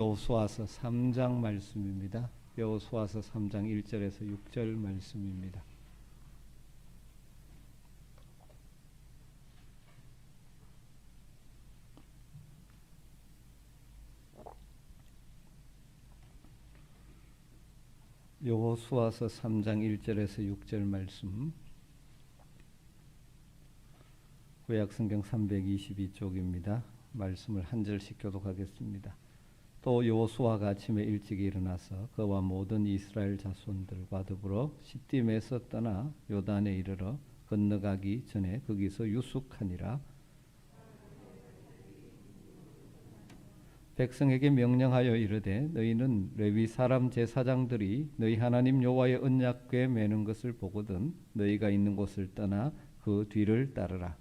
여호수아서 3장 말씀입니다. 여호수아서 3장 1절에서 6절 말씀입니다. 여호수아서 3장 1절에서 6절 말씀, 구약성경 322쪽입니다. 말씀을 한 절씩 교독하겠습니다. 또 여호수아가 아침에 일찍 일어나서 그와 모든 이스라엘 자손들과 더불어 시딤에서 떠나 요단에 이르러 건너가기 전에 거기서 유숙하니라. 백성에게 명령하여 이르되 너희는 레위 사람 제사장들이 너희 하나님 여호와의 언약궤 매는 것을 보거든 너희가 있는 곳을 떠나 그 뒤를 따르라.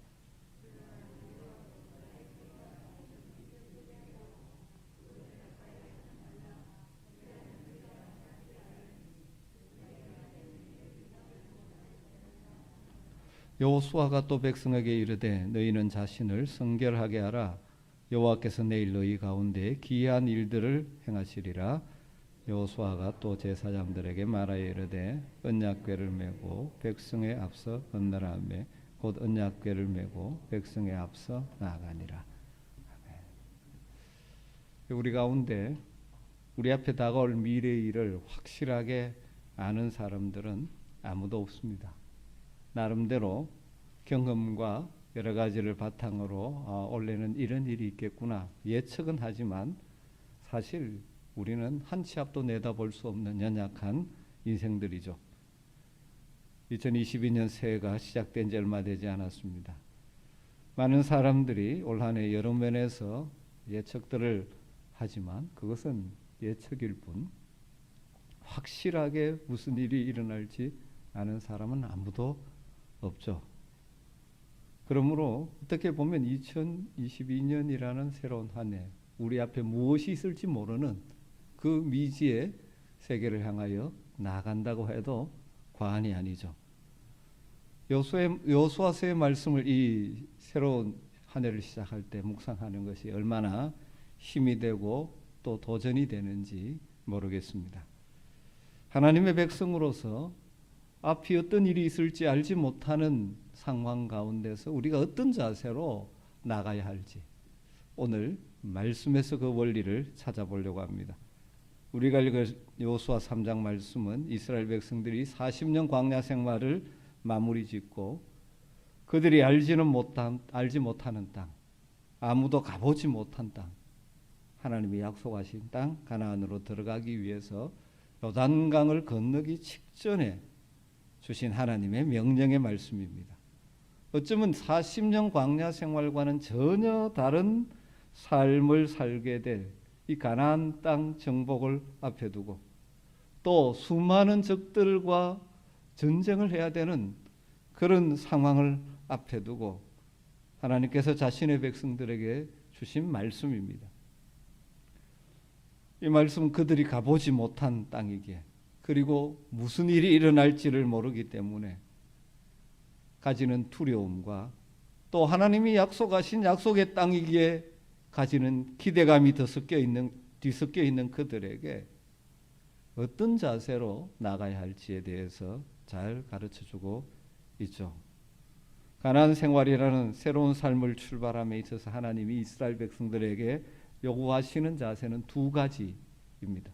여호수아가 또 백성에게 이르되 너희는 자신을 성결하게 하라. 여호와께서 내일 너희 가운데 기이한 일들을 행하시리라. 여호수아가 또 제사장들에게 말하여 이르되 언약궤를 메고 백성의 앞서 건너라 하매 곧 언약궤를 메고 백성의 앞서 나아가니라. 아멘. 우리 가운데 우리 앞에 다가올 미래의 일을 확실하게 아는 사람들은 아무도 없습니다. 나름대로 경험과 여러 가지를 바탕으로 원래는 이런 일이 있겠구나 예측은 하지만 사실 우리는 한 치 앞도 내다볼 수 없는 연약한 인생들이죠. 2022년 새해가 시작된 지 얼마 되지 않았습니다. 많은 사람들이 올 한 해 여러 면에서 예측들을 하지만 그것은 예측일 뿐 확실하게 무슨 일이 일어날지 아는 사람은 아무도 없죠. 그러므로 어떻게 보면 2022년이라는 새로운 한 해 우리 앞에 무엇이 있을지 모르는 그 미지의 세계를 향하여 나아간다고 해도 과언이 아니죠. 여호수아서의 말씀을 이 새로운 한 해를 시작할 때 묵상하는 것이 얼마나 힘이 되고 또 도전이 되는지 모르겠습니다. 하나님의 백성으로서 앞이 어떤 일이 있을지 알지 못하는 상황 가운데서 우리가 어떤 자세로 나가야 할지 오늘 말씀에서 그 원리를 찾아보려고 합니다. 우리가 읽을 여호수아 3장 말씀은 이스라엘 백성들이 40년 광야 생활을 마무리 짓고 그들이 알지 못하는 땅, 아무도 가보지 못한 땅, 하나님이 약속하신 땅 가나안으로 들어가기 위해서 요단강을 건너기 직전에 주신 하나님의 명령의 말씀입니다. 어쩌면 40년 광야 생활과는 전혀 다른 삶을 살게 될 이 가나안 땅 정복을 앞에 두고 또 수많은 적들과 전쟁을 해야 되는 그런 상황을 앞에 두고 하나님께서 자신의 백성들에게 주신 말씀입니다. 이 말씀은 그들이 가보지 못한 땅이기에 그리고 무슨 일이 일어날지를 모르기 때문에 가지는 두려움과 또 하나님이 약속하신 약속의 땅이기에 가지는 기대감이 뒤섞여 있는 그들에게 어떤 자세로 나가야 할지에 대해서 잘 가르쳐주고 있죠. 가나안 생활이라는 새로운 삶을 출발함에 있어서 하나님이 이스라엘 백성들에게 요구하시는 자세는 두 가지입니다.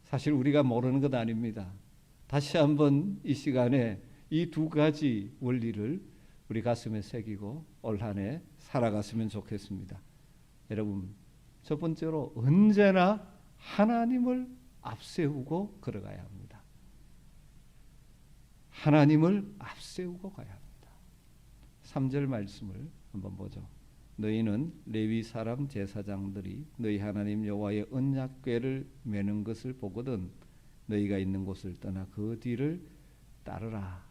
사실 우리가 모르는 것 아닙니다. 다시 한번 이 시간에 이 두 가지 원리를 우리 가슴에 새기고 올 한 해 살아갔으면 좋겠습니다. 여러분, 첫 번째로 언제나 하나님을 앞세우고 걸어가야 합니다. 하나님을 앞세우고 가야 합니다. 3절 말씀을 한번 보죠. 너희는 레위 사람 제사장들이 너희 하나님 여호와의 언약궤를 매는 것을 보거든 너희가 있는 곳을 떠나 그 뒤를 따르라.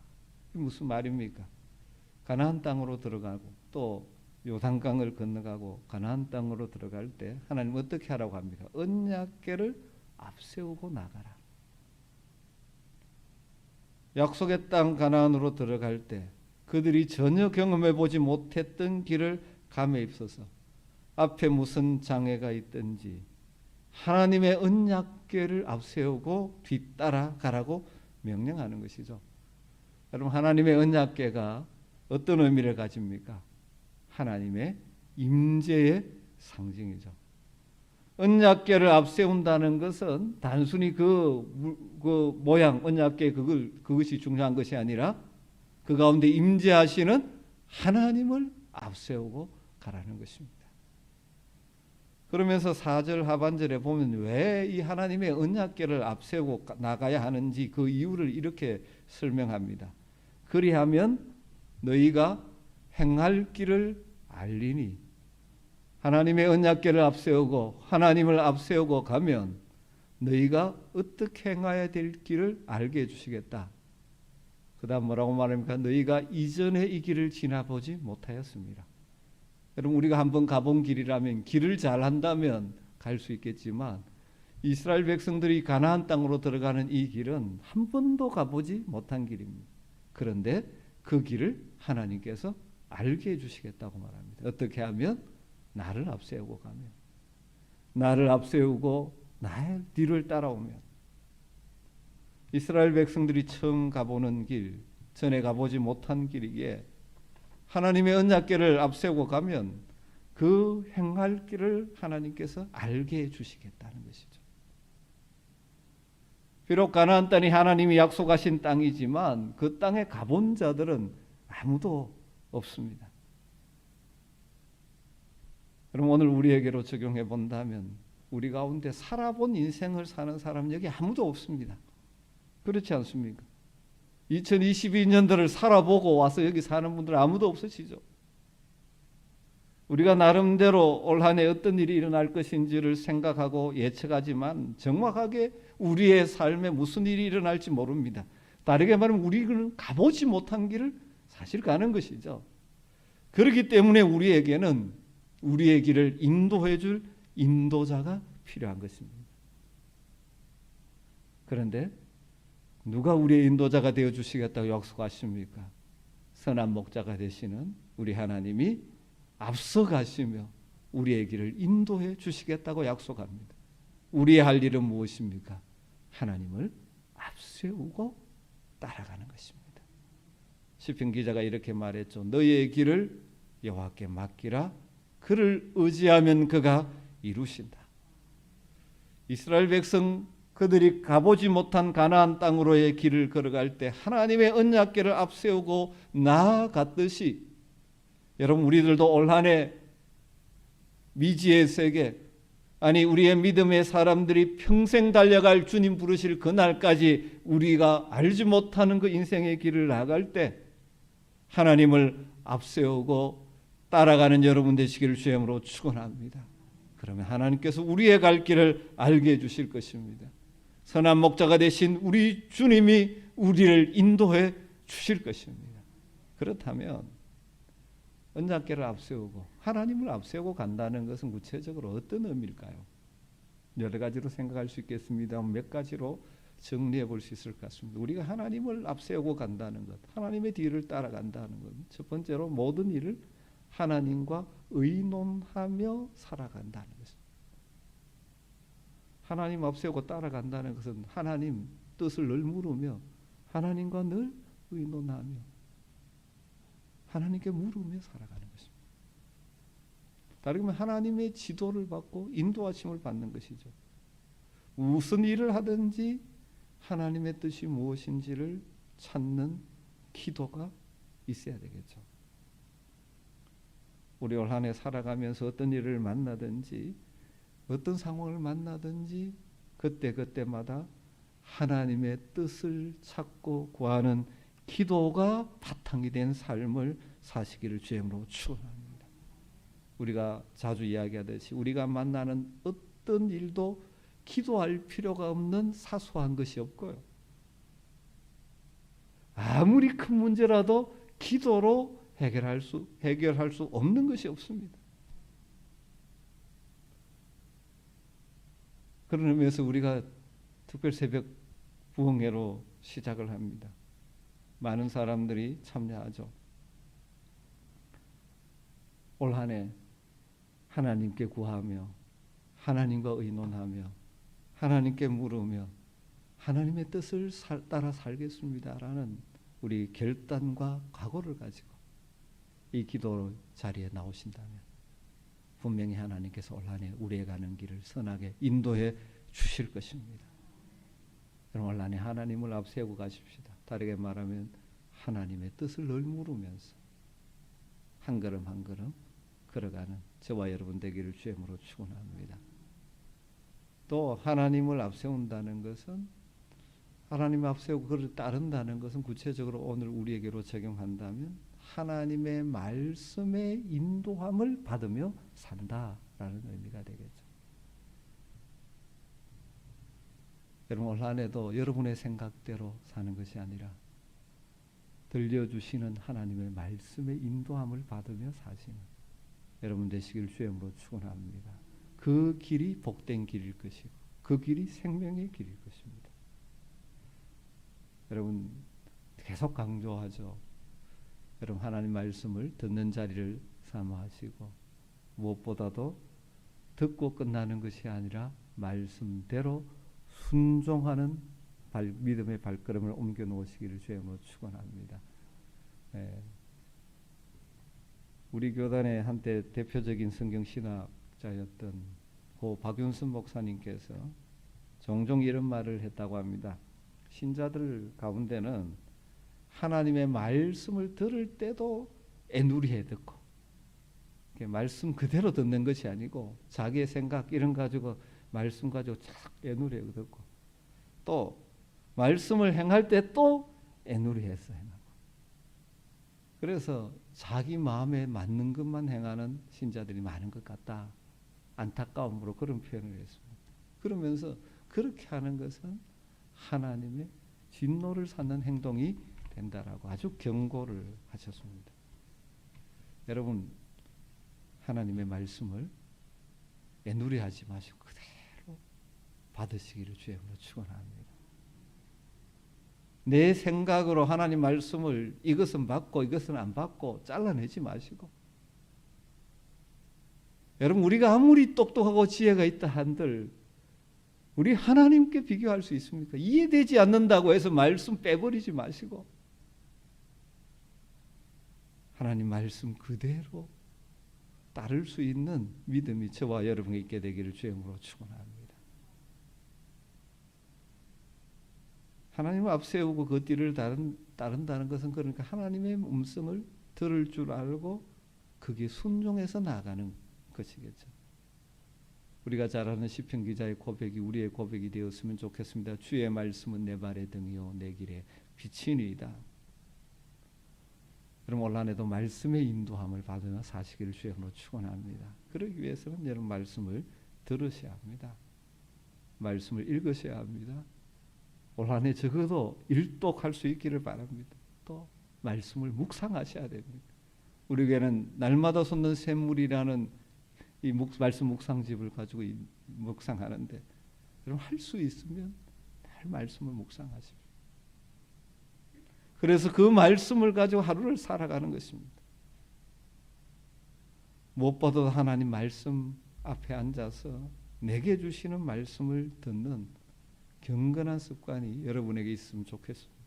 무슨 말입니까? 가나안 땅으로 들어가고 또 요단강을 건너가고 가나안 땅으로 들어갈 때 하나님 어떻게 하라고 합니까? 언약궤를 앞세우고 나가라. 약속의 땅 가나안으로 들어갈 때 그들이 전혀 경험해 보지 못했던 길을 감에 있어서 앞에 무슨 장애가 있든지 하나님의 언약궤를 앞세우고 뒤따라 가라고 명령하는 것이죠. 여러분, 하나님의 언약궤가 어떤 의미를 가집니까? 하나님의 임재의 상징이죠. 언약궤를 앞세운다는 것은 단순히 그 모양, 언약궤 그것이 중요한 것이 아니라 그 가운데 임재하시는 하나님을 앞세우고 가라는 것입니다. 그러면서 4절 하반절에 보면 왜 이 하나님의 언약궤를 앞세우고 나가야 하는지 그 이유를 이렇게 설명합니다. 그리하면 너희가 행할 길을 알리니, 하나님의 언약궤를 앞세우고 하나님을 앞세우고 가면 너희가 어떻게 행해야 될 길을 알게 해주시겠다. 그 다음 뭐라고 말합니까? 너희가 이전에 이 길을 지나보지 못하였습니다. 여러분, 우리가 한번 가본 길이라면 길을 잘 한다면 갈 수 있겠지만 이스라엘 백성들이 가나안 땅으로 들어가는 이 길은 한 번도 가보지 못한 길입니다. 그런데 그 길을 하나님께서 알게 해주시겠다고 말합니다. 어떻게 하면? 나를 앞세우고 가면, 나를 앞세우고 나의 뒤를 따라오면. 이스라엘 백성들이 처음 가보는 길, 전에 가보지 못한 길이기에 하나님의 언약궤를 앞세우고 가면 그 행할 길을 하나님께서 알게 해주시겠다는 것이죠. 비록 가나안 땅이 하나님이 약속하신 땅이지만 그 땅에 가본 자들은 아무도 없습니다. 그럼 오늘 우리에게로 적용해 본다면 우리 가운데 살아본 인생을 사는 사람 여기 아무도 없습니다. 그렇지 않습니까? 2022년도를 살아보고 와서 여기 사는 분들 아무도 없으시죠? 우리가 나름대로 올 한 해 어떤 일이 일어날 것인지를 생각하고 예측하지만 정확하게 우리의 삶에 무슨 일이 일어날지 모릅니다. 다르게 말하면 우리는 가보지 못한 길을 사실 가는 것이죠. 그렇기 때문에 우리에게는 우리의 길을 인도해 줄 인도자가 필요한 것입니다. 그런데 누가 우리의 인도자가 되어 주시겠다고 약속하십니까? 선한 목자가 되시는 우리 하나님이 앞서 가시며 우리의 길을 인도해 주시겠다고 약속합니다. 우리의 할 일은 무엇입니까? 하나님을 앞세우고 따라가는 것입니다. 시편 기자가 이렇게 말했죠. 너희의 길을 여호와께 맡기라. 그를 의지하면 그가 이루신다. 이스라엘 백성 그들이 가보지 못한 가나안 땅으로의 길을 걸어갈 때 하나님의 언약궤를 앞세우고 나아갔듯이 여러분, 우리들도 올 한 해 미지의 세계, 아니 우리의 믿음의 사람들이 평생 달려갈 주님 부르실 그날까지 우리가 알지 못하는 그 인생의 길을 나갈 때 하나님을 앞세우고 따라가는 여러분 되시기를 주님으로 축원합니다. 그러면 하나님께서 우리의 갈 길을 알게 해주실 것입니다. 선한 목자가 되신 우리 주님이 우리를 인도해 주실 것입니다. 그렇다면 언약궤를 앞세우고 하나님을 앞세우고 간다는 것은 구체적으로 어떤 의미일까요? 여러 가지로 생각할 수 있겠습니다. 몇 가지로 정리해 볼 수 있을 것 같습니다. 우리가 하나님을 앞세우고 간다는 것, 하나님의 뒤를 따라간다는 것, 첫 번째로 모든 일을 하나님과 의논하며 살아간다는 것입니다. 하나님 앞세우고 따라간다는 것은 하나님 뜻을 늘 물으며 하나님과 늘 의논하며 하나님께 물으며 살아가는 것입니다. 다르게 말하면 하나님의 지도를 받고 인도하심을 받는 것이죠. 무슨 일을 하든지 하나님의 뜻이 무엇인지를 찾는 기도가 있어야 되겠죠. 우리 올 한 해 살아가면서 어떤 일을 만나든지 어떤 상황을 만나든지 그때마다 하나님의 뜻을 찾고 구하는 기도가 바탕이 된 삶을 사시기를 주님으로 축원합니다. 우리가 자주 이야기하듯이 우리가 만나는 어떤 일도 기도할 필요가 없는 사소한 것이 없고요. 아무리 큰 문제라도 기도로 해결할 수 없는 것이 없습니다. 그런 의미에서 우리가 특별 새벽 부흥회로 시작을 합니다. 많은 사람들이 참여하죠. 올 한 해 하나님께 구하며 하나님과 의논하며 하나님께 물으며 하나님의 뜻을 따라 살겠습니다라는 우리 결단과 각오를 가지고 이 기도 자리에 나오신다면 분명히 하나님께서 올 한 해 우리의 가는 길을 선하게 인도해 주실 것입니다. 여러분, 올 한 해 하나님을 앞세우고 가십시다. 다르게 말하면 하나님의 뜻을 늘 물으면서 한 걸음 한 걸음 걸어가는 저와 여러분 되기를 주의 이름으로 축원합니다. 또 하나님을 앞세운다는 것은, 하나님 앞세우고 그를 따른다는 것은 구체적으로 오늘 우리에게로 적용한다면 하나님의 말씀의 인도함을 받으며 산다라는 의미가 되겠죠. 여러분, 올 한 해도 여러분의 생각대로 사는 것이 아니라 들려주시는 하나님의 말씀의 인도함을 받으며 사시는 여러분 되시길 주의 이름으로 축원합니다. 그 길이 복된 길일 것이고 그 길이 생명의 길일 것입니다. 여러분, 계속 강조하죠. 여러분, 하나님 말씀을 듣는 자리를 삼아하시고 무엇보다도 듣고 끝나는 것이 아니라 말씀대로 순종하는 믿음의 발걸음을 옮겨 놓으시기를 주의 이름으로 축원합니다. 우리 교단의 한때 대표적인 성경 신학자였던 고 박윤선 목사님께서 종종 이런 말을 했다고 합니다. 신자들 가운데는 하나님의 말씀을 들을 때도 애누리해 듣고, 말씀 그대로 듣는 것이 아니고 자기의 생각 이런 가지고 말씀 가지고 착 애누리해 듣고, 또 말씀을 행할 때 또 애누리해서 행하고, 그래서 자기 마음에 맞는 것만 행하는 신자들이 많은 것 같다, 안타까움으로 그런 표현을 했습니다. 그러면서 그렇게 하는 것은 하나님의 진노를 쌓는 행동이 된다라고 아주 경고를 하셨습니다. 여러분, 하나님의 말씀을 애누리하지 마시고 그대로 받으시기를 주의 이름으로 축원합니다. 내 생각으로 하나님 말씀을 이것은 받고 이것은 안 받고 잘라내지 마시고, 여러분, 우리가 아무리 똑똑하고 지혜가 있다 한들 우리 하나님께 비교할 수 있습니까? 이해되지 않는다고 해서 말씀 빼버리지 마시고 하나님 말씀 그대로 따를 수 있는 믿음이 저와 여러분에게 있게 되기를 주의 이름으로 축원합니다. 하나님을 앞세우고 그 뒤를 따른다는 것은, 그러니까 하나님의 음성을 들을 줄 알고 그게 순종해서 나아가는 것이겠죠. 우리가 잘 아는 시편 기자의 고백이 우리의 고백이 되었으면 좋겠습니다. 주의 말씀은 내 발의 등이요 내 길에 빛이니이다. 여러분, 올 한 해도 말씀의 인도함을 받으며 사시기를 주의 이름으로 축원합니다. 그러기 위해서는 여러분 말씀을 들으셔야 합니다. 말씀을 읽으셔야 합니다. 올 한 해 적어도 일독할 수 있기를 바랍니다. 또 말씀을 묵상하셔야 됩니다. 우리 교회는 날마다 솟는 샘물이라는 이 말씀 묵상집을 가지고 묵상하는데, 여러분 할 수 있으면 늘 말씀을 묵상하십시오. 그래서 그 말씀을 가지고 하루를 살아가는 것입니다. 무엇보다도 하나님 말씀 앞에 앉아서 내게 주시는 말씀을 듣는 경건한 습관이 여러분에게 있으면 좋겠습니다.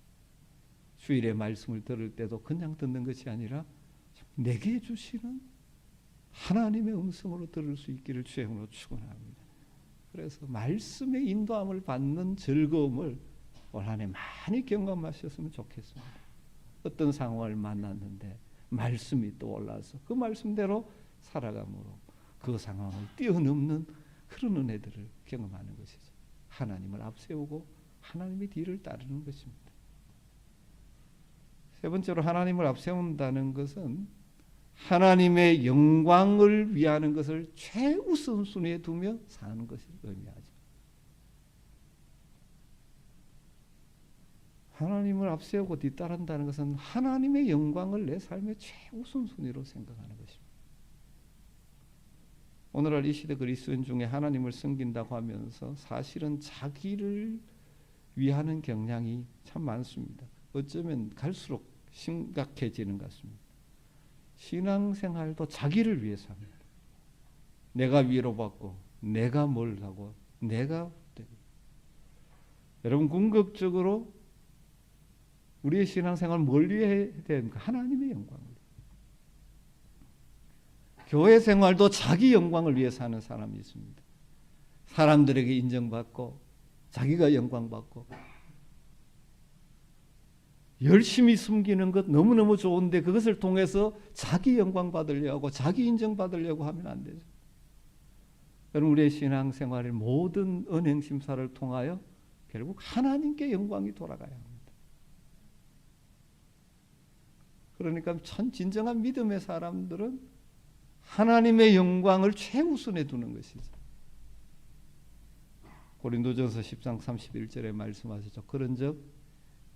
주일에 말씀을 들을 때도 그냥 듣는 것이 아니라 내게 주시는 하나님의 음성으로 들을 수 있기를 주의 이름으로 축원합니다. 그래서 말씀의 인도함을 받는 즐거움을 올 한 해 많이 경험하셨으면 좋겠습니다. 어떤 상황을 만났는데 말씀이 또 올라서 그 말씀대로 살아감으로 그 상황을 뛰어넘는 그런 은혜들을 경험하는 것이죠. 하나님을 앞세우고 하나님의 뒤를 따르는 것입니다. 세 번째로, 하나님을 앞세운다는 것은 하나님의 영광을 위하는 것을 최우선순위에 두며 사는 것을 의미하죠. 하나님을 앞세우고 뒤따른다는 것은 하나님의 영광을 내 삶의 최우선순위로 생각하는 것입니다. 오늘날 이 시대 그리스도인 중에 하나님을 섬긴다고 하면서 사실은 자기를 위하는 경향이 참 많습니다. 어쩌면 갈수록 심각해지는 것 같습니다. 신앙생활도 자기를 위해서 합니다. 내가 위로받고 내가 뭘 하고 내가 여러분 궁극적으로 우리의 신앙생활 뭘 위해 해야 됩니까? 하나님의 영광을. 교회 생활도 자기 영광을 위해 사는 사람이 있습니다. 사람들에게 인정받고 자기가 영광받고 열심히 숨기는 것 너무너무 좋은데 그것을 통해서 자기 영광 받으려고 하고 자기 인정 받으려고 하면 안 되죠. 여러분 우리의 신앙생활의 모든 은행 심사를 통하여 결국 하나님께 영광이 돌아가야 합니다. 그러니까 진정한 믿음의 사람들은 하나님의 영광을 최우선에 두는 것이죠. 고린도전서 10장 31절에 말씀하셨죠. 그런즉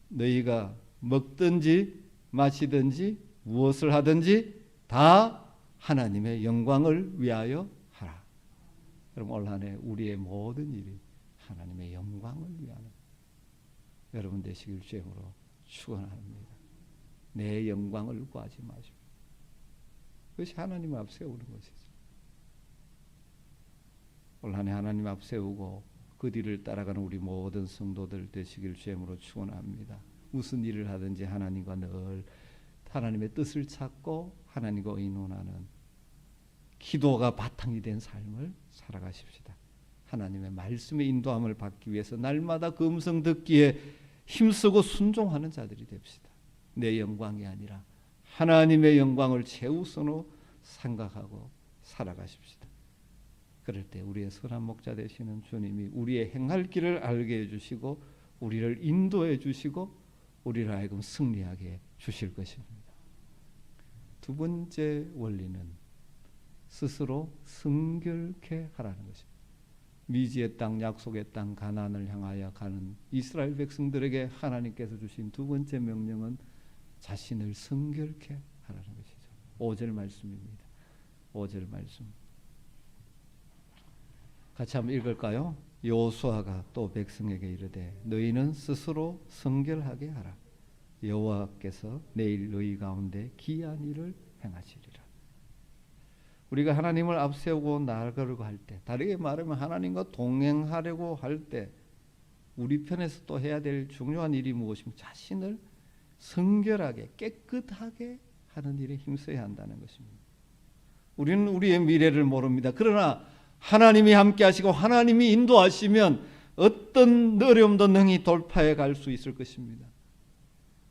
너희가 먹든지 마시든지 무엇을 하든지 다 하나님의 영광을 위하여 하라. 여러분 올 한 해 우리의 모든 일이 하나님의 영광을 위하는 여러분 되시길 주님으로 축원합니다. 내 영광을 구하지 마십시오. 그것이 하나님 앞 세우는 것이죠. 올 한 해 하나님 앞 세우고 그 뒤를 따라가는 우리 모든 성도들 되시길 주님으로 축원합니다. 무슨 일을 하든지 하나님과 늘 하나님의 뜻을 찾고 하나님과 의논하는 기도가 바탕이 된 삶을 살아가십시다. 하나님의 말씀의 인도함을 받기 위해서 날마다 그 음성 듣기에 힘쓰고 순종하는 자들이 됩시다. 내 영광이 아니라 하나님의 영광을 최우선으로 생각하고 살아가십시다. 그럴 때 우리의 선한 목자 되시는 주님이 우리의 행할 길을 알게 해주시고 우리를 인도해 주시고 우리를 하여금 승리하게 주실 것입니다. 두 번째 원리는 스스로 성결케 하라는 것입니다. 미지의 땅, 약속의 땅 가나안을 향하여 가는 이스라엘 백성들에게 하나님께서 주신 두 번째 명령은 자신을 성결케 하라는 것이죠. 5절 말씀입니다. 5절 말씀 같이 한번 읽을까요? 여호수아가 또 백성에게 이르되 너희는 스스로 성결하게 하라. 여호와께서 내일 너희 가운데 기이한 일을 행하시리라. 우리가 하나님을 앞세우고 나아가려고 할 때, 다르게 말하면 하나님과 동행하려고 할 때 우리 편에서 또 해야 될 중요한 일이 무엇이면 자신을 성결하게 깨끗하게 하는 일에 힘써야 한다는 것입니다. 우리는 우리의 미래를 모릅니다. 그러나 하나님이 함께 하시고 하나님이 인도하시면 어떤 어려움도 능히 돌파해 갈 수 있을 것입니다.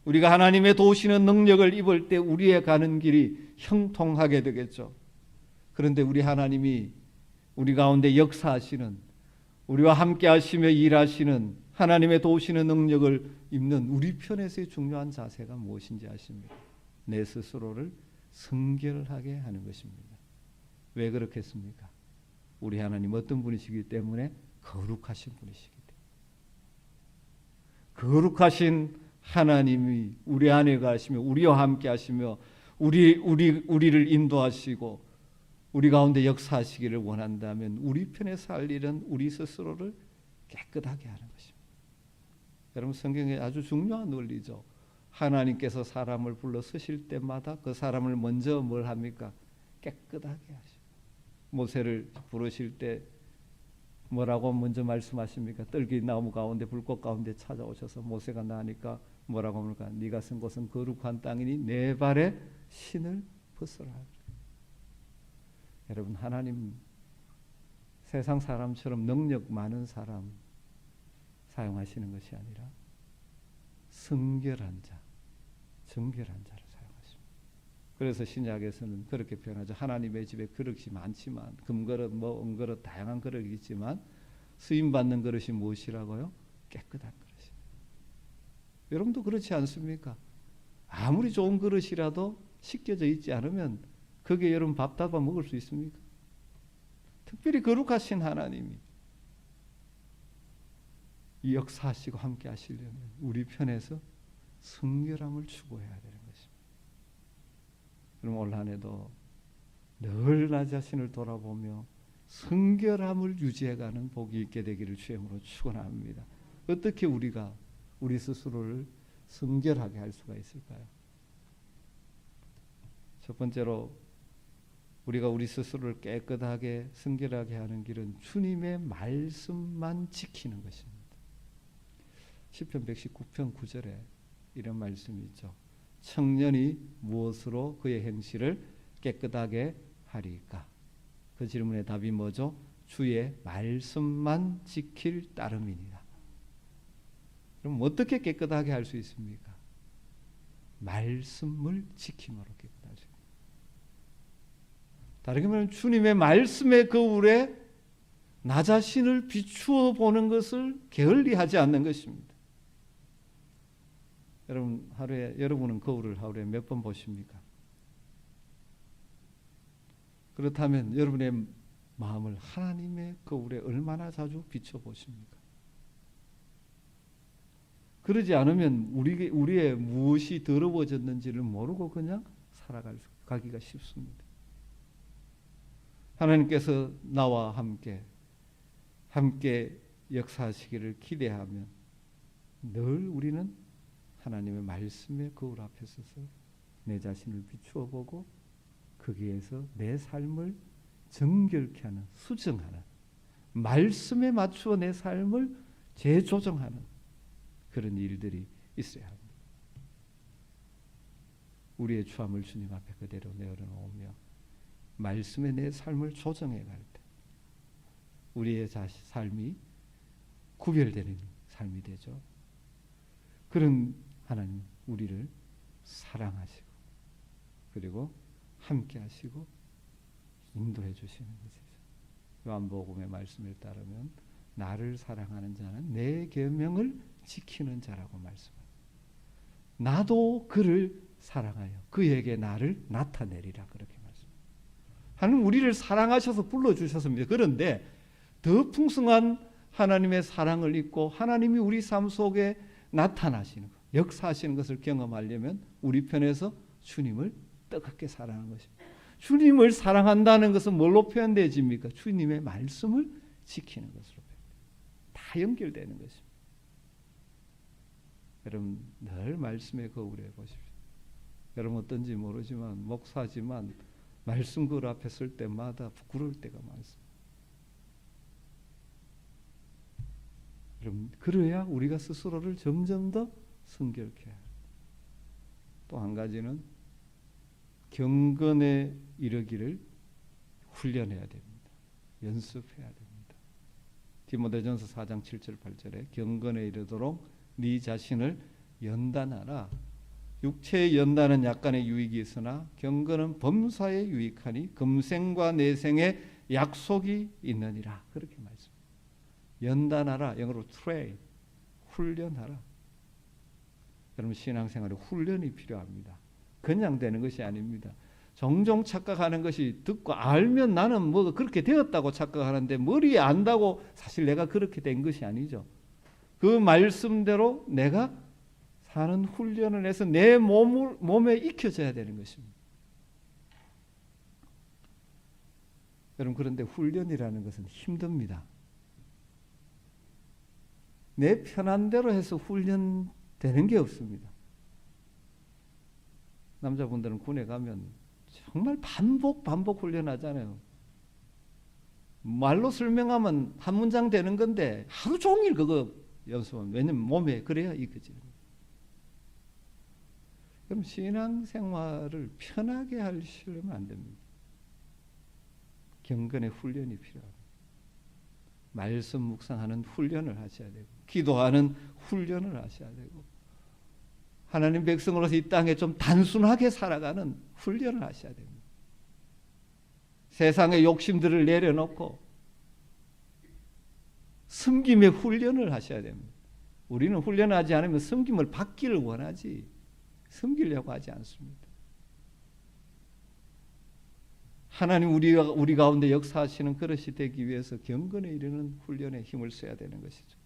우리가 하나님의 도우시는 능력을 입을 때 우리의 가는 길이 형통하게 되겠죠. 그런데 우리 하나님이 우리 가운데 역사하시는, 우리와 함께 하시며 일하시는 하나님의 도우시는 능력을 입는 우리 편에서의 중요한 자세가 무엇인지 아십니까? 내 스스로를 성결하게 하는 것입니다. 왜 그렇겠습니까? 우리 하나님 어떤 분이시기 때문에 거룩하신 분이시기 때문에 거룩하신 하나님이 우리 안에 가시며 우리와 함께 하시며 우리를 인도하시고 우리 가운데 역사하시기를 원한다면 우리 편에 살 일은 우리 스스로를 깨끗하게 하는 것입니다. 여러분 성경에 아주 중요한 원리죠. 하나님께서 사람을 불러 쓰실 때마다 그 사람을 먼저 뭘 합니까? 깨끗하게 하시고 모세를 부르실 때 뭐라고 먼저 말씀하십니까? 뜰기 나무 가운데 불꽃 가운데 찾아오셔서 모세가 나니까 뭐라고 합니까? 네가 쓴 곳은 거룩한 땅이니 내 발에 신을 벗으라. 여러분 하나님 세상 사람처럼 능력 많은 사람 사용하시는 것이 아니라 성결한 자, 정결한 자를 사용하십니다. 그래서 신약에서는 그렇게 표현하죠. 하나님의 집에 그릇이 많지만 금그릇, 은그릇 다양한 그릇이 있지만 쓰임받는 그릇이 무엇이라고요? 깨끗한 그릇입니다. 여러분도 그렇지 않습니까? 아무리 좋은 그릇이라도 씻겨져 있지 않으면 거기에 여러분 밥 담아 먹을 수 있습니까? 특별히 거룩하신 하나님이 이 역사하시고 함께 하시려면 우리 편에서 성결함을 추구해야 되는 것입니다. 그럼 올 한 해도 늘 나 자신을 돌아보며 성결함을 유지해가는 복이 있게 되기를 주님으로 축원합니다. 어떻게 우리가 우리 스스로를 성결하게 할 수가 있을까요? 첫 번째로 우리가 우리 스스로를 깨끗하게 순결하게 하는 길은 주님의 말씀만 지키는 것입니다. 시편 119편 9절에 이런 말씀이 있죠. 청년이 무엇으로 그의 행실을 깨끗하게 하리까? 그 질문의 답이 뭐죠? 주의 말씀만 지킬 따름이니라. 그럼 어떻게 깨끗하게 할 수 있습니까? 말씀을 지킴으로 깨끗할 수 있습니다. 다르게 말하면 주님의 말씀의 거울에 나 자신을 비추어 보는 것을 게을리하지 않는 것입니다. 여러분은 거울을 하루에 몇 번 보십니까? 그렇다면 여러분의 마음을 하나님의 거울에 얼마나 자주 비춰 보십니까? 그러지 않으면 우리의 무엇이 더러워졌는지를 모르고 그냥 살아가기가 쉽습니다. 하나님께서 나와 함께 역사하시기를 기대하면 늘 우리는 하나님의 말씀의 거울 앞에 서서 내 자신을 비추어 보고 거기에서 내 삶을 정결케 하는, 수정하는, 말씀에 맞추어 내 삶을 재조정하는 그런 일들이 있어야 합니다. 우리의 추함을 주님 앞에 그대로 내어놓으며 말씀에 내 삶을 조정해 갈 때 우리의 삶이 구별되는 삶이 되죠. 그런 하나님 우리를 사랑하시고 그리고 함께 하시고 인도해 주시는 것이죠. 요한복음의 말씀에 따르면 나를 사랑하는 자는 내 계명을 지키는 자라고 말씀합니다. 나도 그를 사랑하여 그에게 나를 나타내리라 그렇게 말씀합니다. 하나님 우리를 사랑하셔서 불러주셨습니다. 그런데 더 풍성한 하나님의 사랑을 잊고 하나님이 우리 삶 속에 나타나시는 것, 역사하시는 것을 경험하려면 우리 편에서 주님을 뜨겁게 사랑하는 것입니다. 주님을 사랑한다는 것은 뭘로 표현되집니까? 주님의 말씀을 지키는 것으로 다 연결되는 것입니다. 여러분 늘 말씀의 거울에 보십시오. 여러분 어떤지 모르지만 목사지만 말씀 거울 앞에 설 때마다 부끄러울 때가 많습니다. 여러분 그래야 우리가 스스로를 점점 더 성결케 해요. 또 한 가지는 경건에 이르기를 훈련해야 됩니다. 연습해야 됩니다. 디모데전서 4장 7절 8절에 경건에 이르도록 네 자신을 연단하라. 육체의 연단은 약간의 유익이 있으나 경건은 범사에 유익하니 금생과 내생에 약속이 있느니라. 그렇게 말씀. 연단하라. 영어로 train. 훈련하라. 여러분 신앙생활에 훈련이 필요합니다. 그냥 되는 것이 아닙니다. 종종 착각하는 것이 듣고 알면 나는 뭐 그렇게 되었다고 착각하는데 머리에 안다고 사실 내가 그렇게 된 것이 아니죠. 그 말씀대로 내가 사는 훈련을 해서 내 몸에 익혀져야 되는 것입니다. 여러분 그런데 훈련이라는 것은 힘듭니다. 내 편한 대로 해서 훈련되는 게 없습니다. 남자분들은 군에 가면 정말 반복 훈련하잖아요. 말로 설명하면 한 문장 되는 건데 하루 종일 그거 연습하면 왜냐면 몸에 그래야 익혀지는 거예요. 그럼 신앙생활을 편하게 하시려면 안 됩니다. 경건의 훈련이 필요합니다. 말씀 묵상하는 훈련을 하셔야 되고 기도하는 훈련을 하셔야 되고 하나님 백성으로서 이 땅에 좀 단순하게 살아가는 훈련을 하셔야 됩니다. 세상의 욕심들을 내려놓고 섬김의 훈련을 하셔야 됩니다. 우리는 훈련하지 않으면 섬김을 받기를 원하지 섬기려고 하지 않습니다. 하나님 우리 가운데 역사하시는 그릇이 되기 위해서 경건에 이르는 훈련에 힘을 써야 되는 것이죠.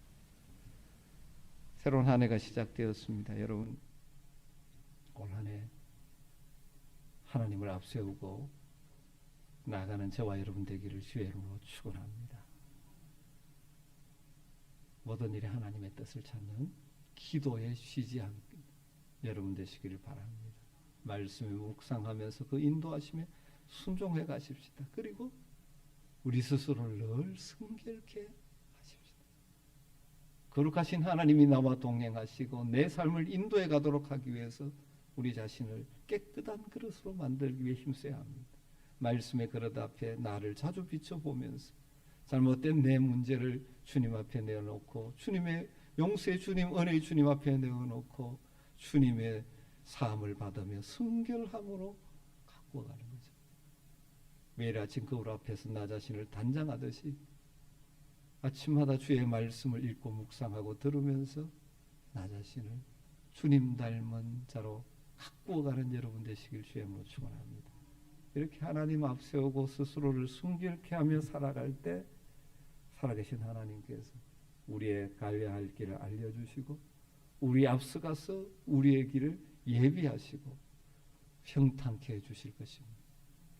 새로운 한 해가 시작되었습니다. 여러분 올 한 해 하나님을 앞세우고 나아가는 저와 여러분 되기를 주의 이름으로 축원합니다. 모든 일에 하나님의 뜻을 찾는 기도에 쉬지 않는 여러분 되시기를 바랍니다. 말씀을 묵상하면서 그 인도하심에 순종해 가십시다. 그리고 우리 스스로를 늘 순결케 하십시다. 거룩하신 하나님이 나와 동행하시고 내 삶을 인도해 가도록 하기 위해서 우리 자신을 깨끗한 그릇으로 만들기 위해 힘써야 합니다. 말씀의 그릇 앞에 나를 자주 비춰보면서 잘못된 내 문제를 주님 앞에 내어놓고 주님의 용서의 주님, 은혜의 주님 앞에 내어놓고 주님의 사함을 받으며 순결함으로 갖고 가는 거죠. 매일 아침 거울 앞에서 나 자신을 단장하듯이 아침마다 주의 말씀을 읽고 묵상하고 들으면서 나 자신을 주님 닮은 자로 가꾸어가는 여러분 되시길 주의 이름으로 축원합니다. 이렇게 하나님 앞세우고 스스로를 순결케 하며 살아갈 때 살아계신 하나님께서 우리의 가야 할 길을 알려주시고 우리 앞서가서 우리의 길을 예비하시고 평탄케 해주실 것입니다.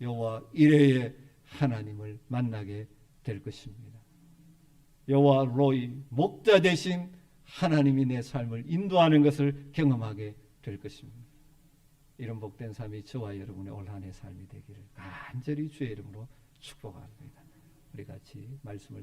여호와 이레의 하나님을 만나게 될 것입니다. 여호와 로이 목자 되신 하나님이 내 삶을 인도하는 것을 경험하게 될 것입니다. 이런 복된 삶이 저와 여러분의 올 한 해 삶이 되기를 간절히 주의 이름으로 축복합니다. 우리 같이 말씀을